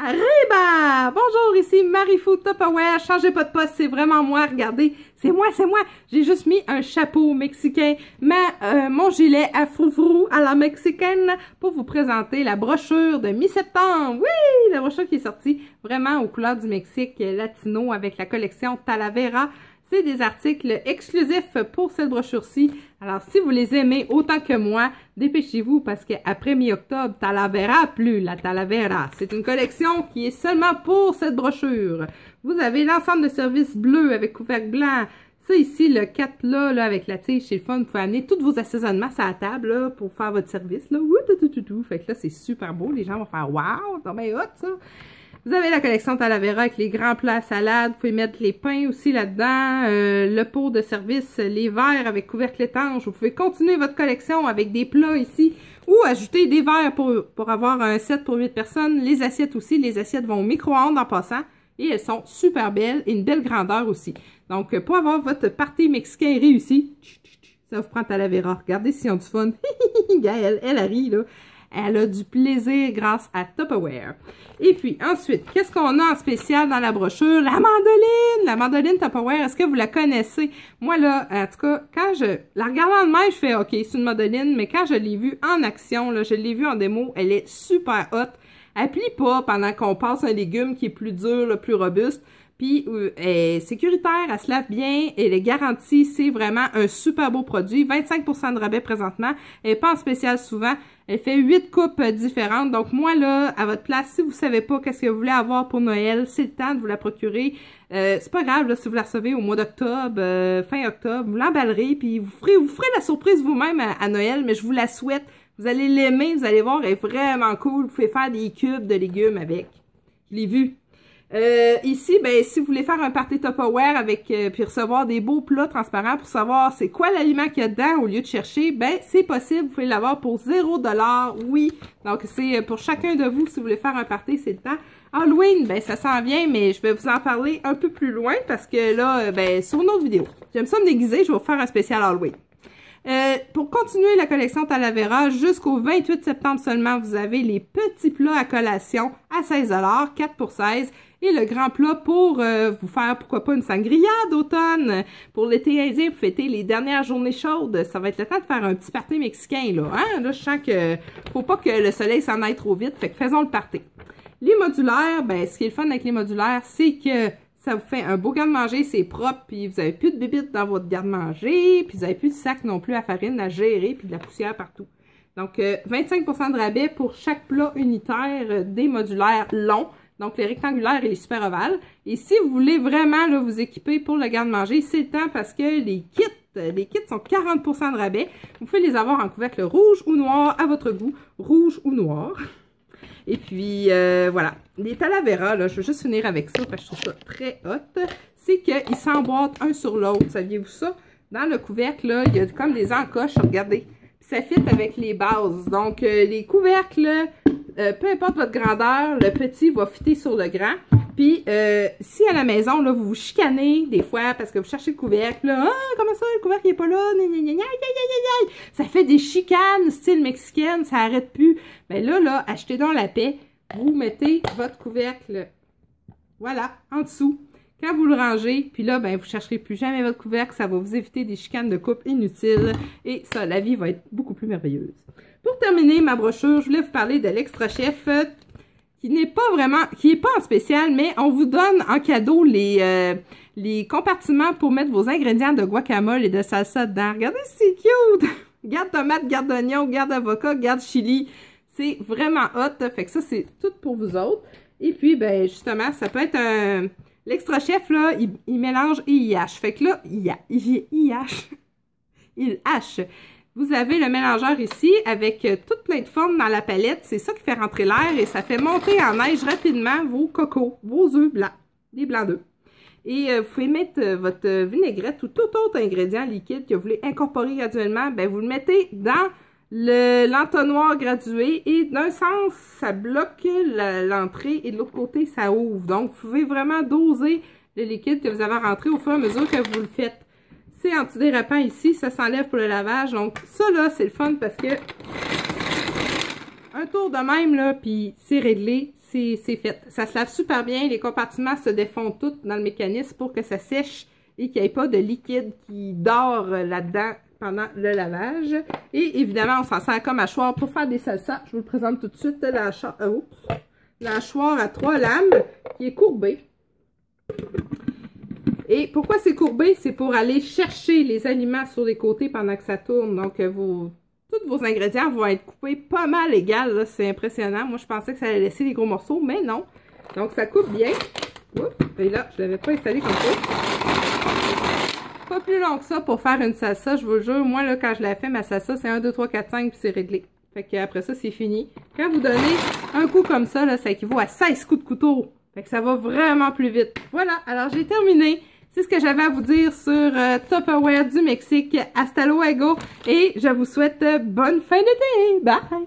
Arriba! Bonjour, ici Marie-Fou Tupperware. Changez pas de poste, c'est vraiment moi. Regardez, c'est moi. J'ai juste mis un chapeau mexicain, mon gilet à froufrou à la mexicaine pour vous présenter la brochure de mi-septembre. Oui, la brochure qui est sortie vraiment aux couleurs du Mexique latino avec la collection Talavera. C'est des articles exclusifs pour cette brochure-ci. Alors, si vous les aimez autant que moi, dépêchez-vous parce qu'après mi-octobre, Talavera plus la Talavera. C'est une collection qui est seulement pour cette brochure. Vous avez l'ensemble de services bleus avec couvercle blanc. Ça ici, le 4 là, avec la tige, c'est le fun. Vous pouvez amener tous vos assaisonnements à la table là, pour faire votre service. Là. Fait que là, c'est super beau. Les gens vont faire « Wow! C'est bien hot, ça! » Vous avez la collection Talavera avec les grands plats à salade. Vous pouvez mettre les pains aussi là-dedans. Le pot de service, les verres avec couvercle étanche. Vous pouvez continuer votre collection avec des plats ici. Ou ajouter des verres pour avoir un set pour 8 personnes. Les assiettes aussi. Les assiettes vont au micro-ondes en passant. Et elles sont super belles et une belle grandeur aussi. Donc, pour avoir votre party mexicain réussi, ça vous prend Talavera. Regardez s'ils ont du fun. Gaëlle, elle rit, là. Elle a du plaisir grâce à Tupperware. Et puis, ensuite, qu'est-ce qu'on a en spécial dans la brochure? La mandoline! La mandoline Tupperware, est-ce que vous la connaissez? Moi, là, en tout cas, quand je la regardais de même, je fais « OK, c'est une mandoline », mais quand je l'ai vue en action, là, je l'ai vue en démo, elle est super hot. Elle plie pas pendant qu'on passe un légume qui est plus dur, là, plus robuste. Puis, elle est sécuritaire, elle se lave bien, elle est garantie, c'est vraiment un super beau produit. 25% de rabais présentement, elle n'est pas en spécial souvent. Elle fait 8 coupes différentes. Donc, moi, là, à votre place, si vous savez pas qu'est-ce que vous voulez avoir pour Noël, c'est le temps de vous la procurer. C'est pas grave, là, si vous la recevez au mois d'octobre, fin octobre, vous l'emballerez, puis vous ferez la surprise vous-même à Noël, mais je vous la souhaite. Vous allez l'aimer, vous allez voir, elle est vraiment cool. Vous pouvez faire des cubes de légumes avec. Je l'ai vu. Ici, ben, si vous voulez faire un party Tupperware avec, puis recevoir des beaux plats transparents pour savoir c'est quoi l'aliment qu'il y a dedans au lieu de chercher, ben, c'est possible, vous pouvez l'avoir pour 0$, oui. Donc, c'est pour chacun de vous, si vous voulez faire un party, c'est le temps. Halloween, ben, ça s'en vient, mais je vais vous en parler un peu plus loin parce que là, ben, sur une autre vidéo. J'aime ça me déguiser, je vais vous faire un spécial Halloween. Pour continuer la collection Talavera, jusqu'au 28 septembre seulement, vous avez les petits plats à collation à 16$, 4 pour 16$. Et le grand plat pour vous faire, pourquoi pas, une sangria d'automne. Pour l'été indien, pour fêter les dernières journées chaudes. Ça va être le temps de faire un petit party mexicain, là. Hein? Là, je sens que faut pas que le soleil s'en aille trop vite. Fait que faisons le party. Les modulaires, ben, ce qui est le fun avec les modulaires, c'est que ça vous fait un beau garde-manger, c'est propre, puis vous avez plus de bébites dans votre garde-manger, puis vous avez plus de sac non plus à farine à gérer, puis de la poussière partout. Donc, 25% de rabais pour chaque plat unitaire des modulaires longs. Donc, les rectangulaires et les super ovales. Et si vous voulez vraiment là, vous équiper pour le garde-manger, c'est le temps parce que les kits sont 40% de rabais. Vous pouvez les avoir en couvercle rouge ou noir à votre goût. Rouge ou noir. Et puis, voilà. Les Talavera, là, je veux juste finir avec ça parce que je trouve ça très hot. C'est qu'ils s'emboîtent un sur l'autre. Saviez-vous ça? Dans le couvercle, là, il y a comme des encoches, regardez. Puis ça fit avec les bases. Donc, les couvercles, peu importe votre grandeur, le petit va fitter sur le grand. Puis, si à la maison, là, vous vous chicanez des fois parce que vous cherchez le couvercle, là, ah, comment ça, le couvercle n'est pas là, ça fait des chicanes style mexicaine, ça arrête plus. Mais là, achetez donc la paix, vous mettez votre couvercle, voilà, en dessous. Quand vous le rangez, puis là, ben, vous ne chercherez plus jamais votre couvercle, ça va vous éviter des chicanes de coupe inutiles. Et ça, la vie va être beaucoup plus merveilleuse. Pour terminer ma brochure, je voulais vous parler de l'Extra Chef, qui n'est pas en spécial, mais on vous donne en cadeau les compartiments pour mettre vos ingrédients de guacamole et de salsa dedans. Regardez, c'est cute! Garde tomate, garde oignon, garde avocat, garde chili. C'est vraiment hot, fait que ça, c'est tout pour vous autres. Et puis, ben, justement, ça peut être un... L'Extra Chef, là, il mélange et il hache. Fait que là, il hache. Il hache. Vous avez le mélangeur ici avec toute plein de formes dans la palette. C'est ça qui fait rentrer l'air et ça fait monter en neige rapidement vos cocos, vos œufs blancs, des blancs d'œufs. Et vous pouvez mettre votre vinaigrette ou tout autre ingrédient liquide que vous voulez incorporer graduellement. Ben, vous le mettez dans l'entonnoir gradué et d'un sens, ça bloque l'entrée et de l'autre côté, ça ouvre. Donc, vous pouvez vraiment doser le liquide que vous avez rentré au fur et à mesure que vous le faites. C'est antidérapant ici, ça s'enlève pour le lavage. Donc, ça là, c'est le fun parce que un tour de même, là, puis c'est réglé, c'est fait. Ça se lave super bien. Les compartiments se défont tous dans le mécanisme pour que ça sèche et qu'il n'y ait pas de liquide qui dort là-dedans pendant le lavage. Et évidemment, on s'en sert comme hachoir pour faire des salsas. Je vous le présente tout de suite, la hachoir à 3 lames qui est courbée. Et pourquoi c'est courbé? C'est pour aller chercher les aliments sur les côtés pendant que ça tourne. Donc, tous vos ingrédients vont être coupés pas mal égal. C'est impressionnant. Moi, je pensais que ça allait laisser des gros morceaux, mais non. Donc, ça coupe bien. Oups, et là, je ne l'avais pas installé comme ça. Pas plus long que ça pour faire une salsa, je vous jure. Moi, là, quand je l'ai fait, ma salsa, c'est 1, 2, 3, 4, 5, puis c'est réglé. Fait qu'après ça, c'est fini. Quand vous donnez un coup comme ça, là, ça équivaut à 16 coups de couteau. Fait que ça va vraiment plus vite. Voilà, alors j'ai terminé. C'est ce que j'avais à vous dire sur Tupperware du Mexique. Hasta luego. Et je vous souhaite bonne fin d'été. Bye!